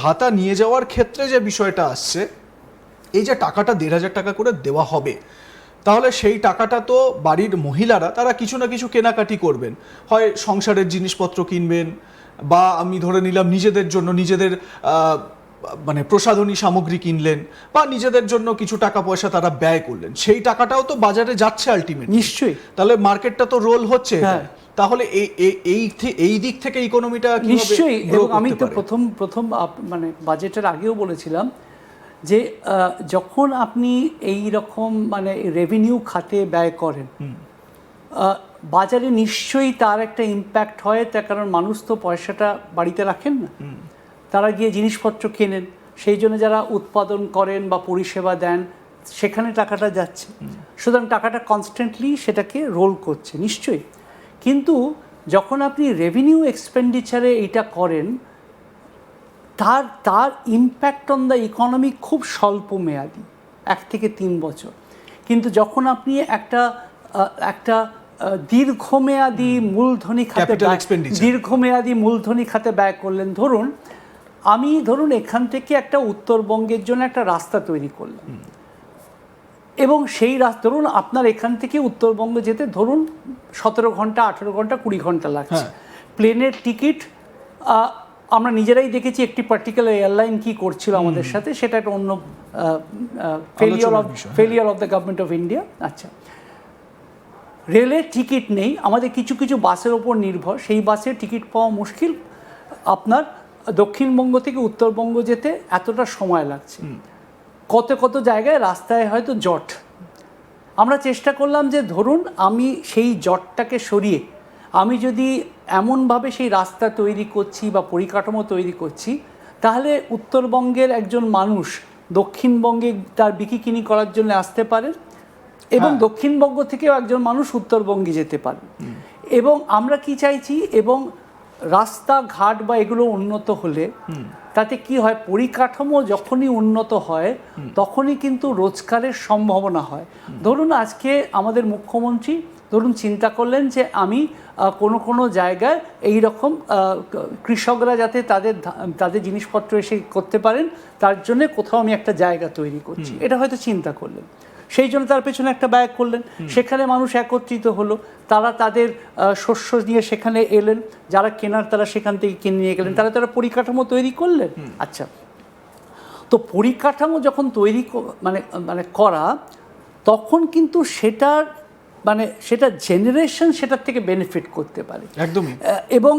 ভাতা নিয়ে যাওয়ার ক্ষেত্রে যে বিষয়টা আসছে, এই যে টাকাটা 1,500 টাকা করে দেওয়া হবে, তাহলে সেই টাকাটা তো বাড়ির মহিলারা তারা কিছু না কিছু কেনাকাটি করবেন, হয় সংসারের জিনিসপত্র কিনবেন, বা আমি ধরে নিলাম নিজেদের জন্য নিজেদের মানে প্রসাধনী সামগ্রী কিনলেন, বা নিজেদের জন্য কিছু টাকা পয়সা তারা ব্যয় করলেন, সেই টাকাটাও তো বাজারে যাচ্ছে আলটিমেট। নিশ্চয়ই, তাহলে মার্কেটটা তো রোল হচ্ছে। তাহলে এই দিক থেকে ইকোনমিটা নিশ্চয়ই। এবং আমি তো প্রথম মানে বাজেটের আগেও বলেছিলাম যে যখন আপনি এই রকম মানে রেভিনিউ খাতে ব্যয় করেন, বাজারে নিশ্চয়ই তার একটা ইম্প্যাক্ট হয়। তার কারণ মানুষ তো পয়সাটা বাড়িতে রাখেন না, তারা গিয়ে জিনিসপত্র কেনেন, সেই জন্য যারা উৎপাদন করেন বা পরিষেবা দেন সেখানে টাকাটা যাচ্ছে, সুতরাং টাকাটা কনস্ট্যান্টলি সেটাকে রোল করছে নিশ্চয়ই। কিন্তু যখন আপনি রেভিনিউ এক্সপেন্ডিচারে এইটা করেন, তার ইম্প্যাক্ট অন দ্য ইকোনমি খুব স্বল্প মেয়াদি, 1 থেকে 3 বছর। কিন্তু যখন আপনি একটা দীর্ঘমেয়াদী মূলধনী খাতে ব্যয় করলেন, ধরুন এখান থেকে একটা উত্তরবঙ্গের জন্য একটা রাস্তা তৈরি করলাম, এবং সেই ধরুন আপনার এখান থেকে উত্তরবঙ্গ যেতে ধরুন 17 ঘন্টা, 18 ঘন্টা, 20 ঘন্টা লাগছে। প্লেনের টিকিট আমরা নিজেরাই দেখেছি একটি পার্টিকুলার এয়ারলাইন কি করছিল আমাদের সাথে, সেটা একটা অন্য failure of the government of India. আচ্ছা, রেলের টিকিট নেই, আমাদের কিছু কিছু বাসের ওপর নির্ভর, সেই বাসের টিকিট পাওয়া মুশকিল। আপনার দক্ষিণবঙ্গ থেকে উত্তরবঙ্গ যেতে এতটা সময় লাগছে, কত জায়গায় রাস্তায় হয়তো জট। আমরা চেষ্টা করলাম যে ধরুন আমি সেই জটটাকে সরিয়ে আমি যদি এমনভাবে সেই রাস্তা তৈরি করছি বা পরিকাঠামো তৈরি করছি, তাহলে উত্তরবঙ্গের একজন মানুষ দক্ষিণবঙ্গে তার বিকিকিনি করার জন্য আসতে পারেন, এবং দক্ষিণবঙ্গ থেকেও একজন মানুষ উত্তরবঙ্গে যেতে পারেন। এবং আমরা কি চাইছি, এবং রাস্তাঘাট বা এগুলো উন্নত হলে তাতে কি হয়, পরিকাঠামো যখনই উন্নত হয় তখনই কিন্তু রোজগারের সম্ভাবনা হয়। ধরুন আজকে আমাদের মুখ্যমন্ত্রী চিন্তা করলেন যে আমি কোনো জায়গায় এই রকম কৃষকরা যাতে তাদের জিনিসপত্র এসে করতে পারেন, তার জন্য কোথাও আমি একটা জায়গা তৈরি করছি, এটা হয়তো চিন্তা করলেন, সেই জন্য তার পেছনে একটা ব্যয় করলেন, সেখানে মানুষ একত্রিত হলো, তারা তাদের শস্য নিয়ে সেখানে এলেন, যারা কেনার তারা সেখান থেকে কিনে নিয়ে গেলেন, তারা পরিকাঠামো তৈরি করলেন। আচ্ছা, তো পরিকাঠামো যখন তৈরি মানে করা, তখন কিন্তু সেটা জেনারেশন সেটার থেকে বেনিফিট করতে পারে একদমই। এবং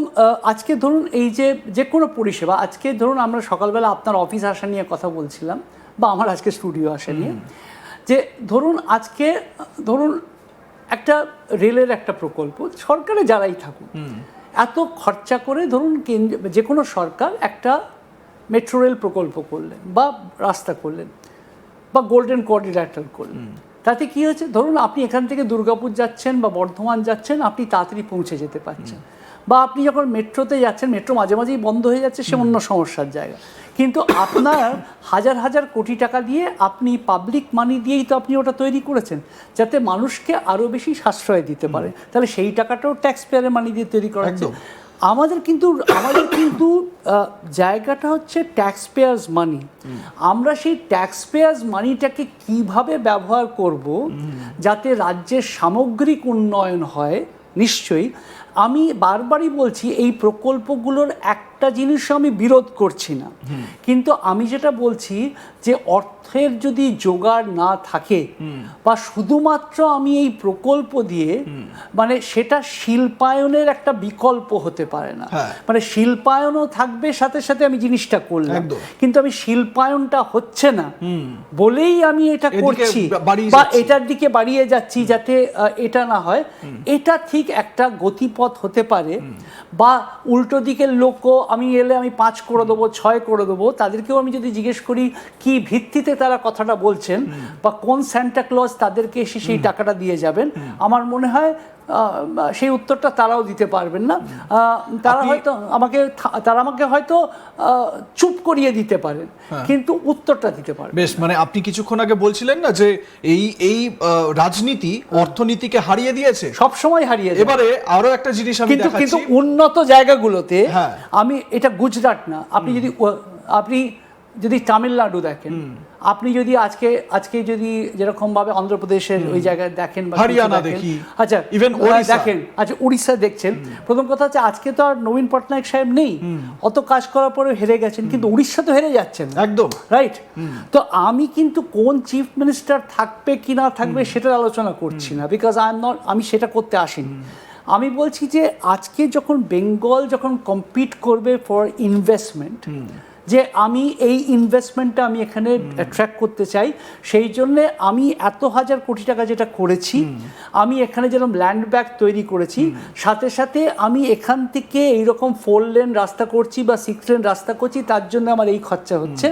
আজকে ধরুন এই যে কোনো পরিষেবা, আজকে ধরুন আমরা সকালবেলা আপনার অফিস আসা নিয়ে কথা বলছিলাম, বা আমার আজকে স্টুডিও আসা নিয়ে, যে ধরুন একটা রেলের একটা প্রকল্প, সরকারে যারাই থাকুন এত খরচা করে ধরুন যে কোনো সরকার একটা মেট্রো রেল প্রকল্প করলেন, বা রাস্তা করলেন, বা গোল্ডেন কোয়াড্রিল্যাটারাল করলেন, তাতে কি হচ্ছে, ধরুন আপনি এখান থেকে দুর্গাপুর যাচ্ছেন বা বর্ধমান যাচ্ছেন, আপনি তাড়াতাড়ি পৌঁছে যেতে পারছেন। বা আপনি যখন মেট্রোতে যাচ্ছেন, মেট্রো মাঝে মাঝেই বন্ধ হয়ে যাচ্ছে, সে অন্য সমস্যার জায়গা, কিন্তু আপনার হাজার কোটি টাকা দিয়ে আপনি পাবলিক মানি দিয়েই তো আপনি ওটা তৈরি করেছেন, যাতে মানুষকে আরও বেশি সাশ্রয় দিতে পারে, তাহলে সেই টাকাটাও ট্যাক্স পেয়ারের মানি দিয়ে তৈরি করা হচ্ছে। আমাদের কিন্তু জায়গাটা হচ্ছে ট্যাক্স পেয়ার্স মানি। আমরা সেই ট্যাক্স পেয়ার্স মানিটাকে কিভাবে ব্যবহার করব যাতে রাজ্যের সামগ্রিক উন্নয়ন হয়। নিশ্চয়ই আমি বারবারই বলছি, এই প্রকল্পগুলোর একটা জিনিসও আমি বিরোধ করছি না, কিন্তু আমি যেটা বলছি যে অর্থের যদি জোগাড় না থাকে, বা শুধুমাত্র আমি এই প্রকল্প দিয়ে মানে সেটা শিল্পায়নের একটা বিকল্প হতে পারে না। মানে শিল্পায়নও থাকবে সাথে সাথে আমি জিনিসটা করলাম, কিন্তু আমি শিল্পায়নটা হচ্ছে না বলেই আমি এটা করছি বা এটার দিকে বাড়িয়ে যাচ্ছি যাতে এটা না হয়। এটা ঠিক একটা গতিপথ হতে পারে, বা উল্টো দিকের লোকও আমি এলে আমি 5 করে দেবো, 6 করে দেবো, তাদেরকেও আমি যদি জিজ্ঞেস করি কি ভিত্তিতে তারা কথাটা বলছেন, বা কোন সান্টা ক্লজ তাদেরকে এসে সেই টাকাটা দিয়ে যাবেন, আমার মনে হয় সেই উত্তরটা তারাও দিতে পারবেন না। তারা আমাকে হয়তো চুপ করিয়ে দিতে পারেন, কিন্তু উত্তরটা দিতে পারবেন। বেশ, মানে আপনি কিছুক্ষণ আগে বলছিলেন না যে এই রাজনীতি অর্থনীতিকে হারিয়ে দিয়েছে, সব সময় হারিয়ে দিয়েছে। এবারে আরো একটা জিনিস আমি দেখাচ্ছি, কিন্তু উন্নত জায়গাগুলোতে, আমি এটা গুজরাট না, আপনি যদি আপনি যদি তামিলনাড়ু দেখেন, আপনি যদি আজকে যদি যেরকমভাবে অন্ধ্রপ্রদেশের ওই জায়গায় দেখেন বা হরিয়ানা দেখেন, দেখি, আচ্ছা even ওড়িশা। দেখেন, আচ্ছা উড়িষ্যা দেখছেন, প্রথম কথা হচ্ছে আজকে তো আর নবীন পটনায়ক সাহেব নেই, অত কাজ করার পরে হেরে গেছেন, কিন্তু উড়িষ্যা তো হেরে যাচ্ছেন একদম রাইট। তো আমি কিন্তু কোন চিফ মিনিস্টার থাকবে কি না থাকবে সেটার আলোচনা করছি না, বিকজ আমি সেটা করতে আসিনি। আমি বলছি যে আজকে যখন বেঙ্গল যখন কম্পিট করবে ফর ইনভেস্টমেন্ট, যে আমি এই ইনভেস্টমেন্টটা আমি এখানে অ্যাট্রাক্ট করতে চাই, সেই জন্যে আমি এত হাজার কোটি টাকা যেটা করেছি, আমি এখানে যেরকম ল্যান্ড ব্যাংক তৈরি করেছি, সাথে সাথে আমি এখান থেকে এইরকম 4 লেন রাস্তা করছি বা 6 লেন রাস্তা করছি, তার জন্য আমার এই খরচা হচ্ছে।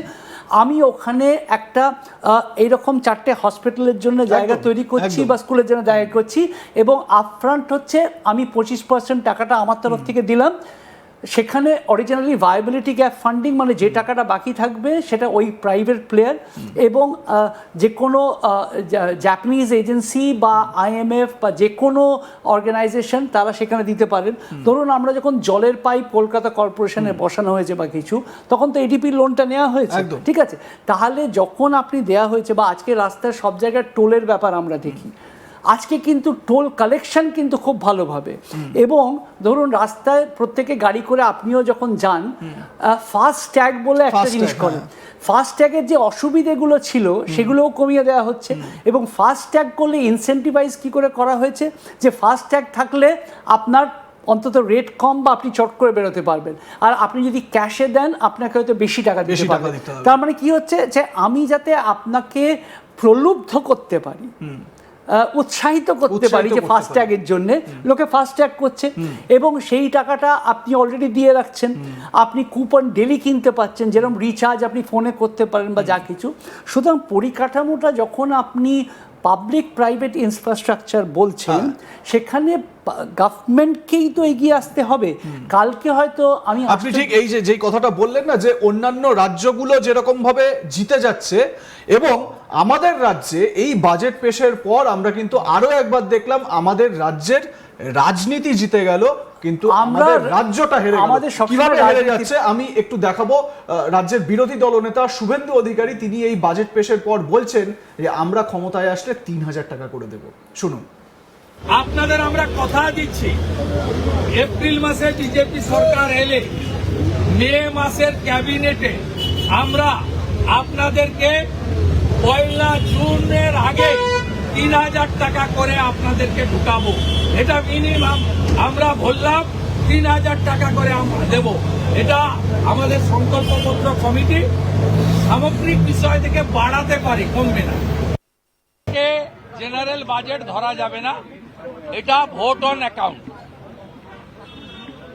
আমি ওখানে একটা এইরকম 4টে হসপিটালের জন্য জায়গা তৈরি করছি বা স্কুলের জন্য জায়গা করছি, এবং আপফ্রন্ট হচ্ছে আমি 25% টাকাটা আমার তরফ থেকে দিলাম। সেখানে অরিজিনালি ভায়াবিলিটি গ্যাপ ফান্ডিং, মানে যে টাকাটা বাকি থাকবে সেটা ওই প্রাইভেট প্লেয়ার এবং যে কোনো জাপানিজ এজেন্সি বা IMF বা যে কোনো অর্গানাইজেশন তারা সেখানে দিতে পারেন। ধরুন আমরা যখন জলের পাইপ কলকাতা কর্পোরেশনে বসানো হয়েছে বা কিছু, তখন তো ADP লোনটা নেওয়া হয়েছে, ঠিক আছে। তাহলে যখন আপনি দেয়া হয়েছে, বা আজকে রাস্তায় সব জায়গায় টোলের ব্যাপার আমরা দেখি, আজকে কিন্তু টোল কালেকশন কিন্তু খুব ভালোভাবে, এবং ধরুন রাস্তায় প্রত্যেকে গাড়ি করে আপনিও যখন যান, ফাস্ট ট্যাগ বলে একটা জিনিস করেন, ফাস্ট ট্যাগের যে অসুবিধেগুলো ছিল সেগুলোও কমিয়ে দেওয়া হচ্ছে, এবং ফাস্ট ট্যাগ করলে ইনসেন্টিভাইজ কী করে করা হয়েছে, যে ফাস্ট ট্যাগ থাকলে আপনার অন্তত রেট কম, বা আপনি চট করে বেরোতে পারবেন, আর আপনি যদি ক্যাশে দেন আপনাকে হয়তো বেশি টাকা দিতে পারবেন। তার মানে কি হচ্ছে, যে আমি যাতে আপনাকে প্রলুব্ধ করতে পারি, উৎসাহিত করতে পারি যে ফাস্ট ট্যাগের জন্য লোকে ফাস্ট ট্যাগ করছে, এবং সেই টাকাটা আপনি অলরেডি দিয়ে রাখছেন, আপনি কুপন ডেলি কিনতে পাচ্ছেন, যেরকম রিচার্জ আপনি ফোনে করতে পারেন বা যা কিছু। সুতরাং পরিকাঠামোটা যখন আপনি পাবলিক প্রাইভেট ইনফ্রাস্ট্রাকচার বলছেন, সেখানে গভর্নমেন্টকেই তো এগিয়ে আসতে হবে। কালকে হয়তো আপনি ঠিক এই যে কথাটা বললেন না, যে অন্যান্য রাজ্যগুলো যেরকম ভাবে জিতে যাচ্ছে, এবং আমাদের রাজ্যে এই বাজেট পেশের পর আমরা কিন্তু আরো একবার দেখলাম আমাদের রাজ্যের রাজনীতি জিতে গেল, কিন্তু আমাদের রাজ্যটা হেরে গেল। কিভাবে হেরে যাচ্ছে আমি একটু দেখাবো। রাজ্যের বিরোধী দলনেতা শুভেন্দু অধিকারী তিনি এই বাজেট পেশের পর বলছেন যে আমরা ক্ষমতায় আসলে 3000 টাকা করে দেব। শুনুন। আপনাদের আমরা কথা দিচ্ছি, এপ্রিল মাসে বিজেপি সরকার এলে মে মাসের ক্যাবিনেটে আমরা আপনাদেরকে 1 জুনের আগে 3000 টাকা করে আপনাদেরকে ঢুকাবো। এটা মিনিমাম আমরা বললাম, 3000 টাকা করে আমরা দেব। এটা আমাদের সংকল্পপত্র কমিটি সামগ্রিক বিষয় থেকে বাড়াতে পারি, কমবে না। জেনারেল বাজেট ধরা যাবে না, এটা ভোট অন অ্যাকাউন্ট।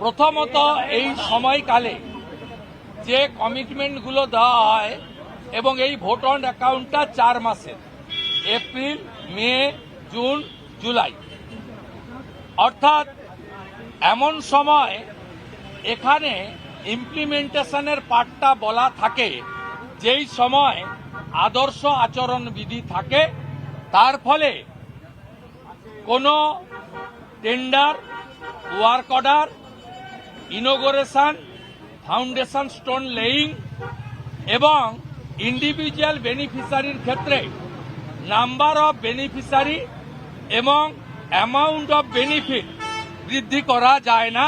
প্রথমত এই সময়কালে যে কমিটমেন্টগুলো দেওয়া হয়, এবং এই ভোট অন অ্যাকাউন্টটা 4 মাসের, এপ্রিল, মে, জুন, জুলাই, অর্থাৎ এমন সময় এখানে ইমপ্লিমেন্টেশনের পার্টটা বলা থাকে, যেই সময় আদর্শ আচরণবিধি থাকে, তার ফলে কোনো tender, work order, inauguration, foundation stone laying এবং ইন্ডিভিজুয়াল বেনিফিশিয়ারির ক্ষেত্রে নাম্বার অফ বেনিফিশিয়ারি এবং অ্যামাউন্ট অফ বেনিফিট বৃদ্ধি করা যায় না।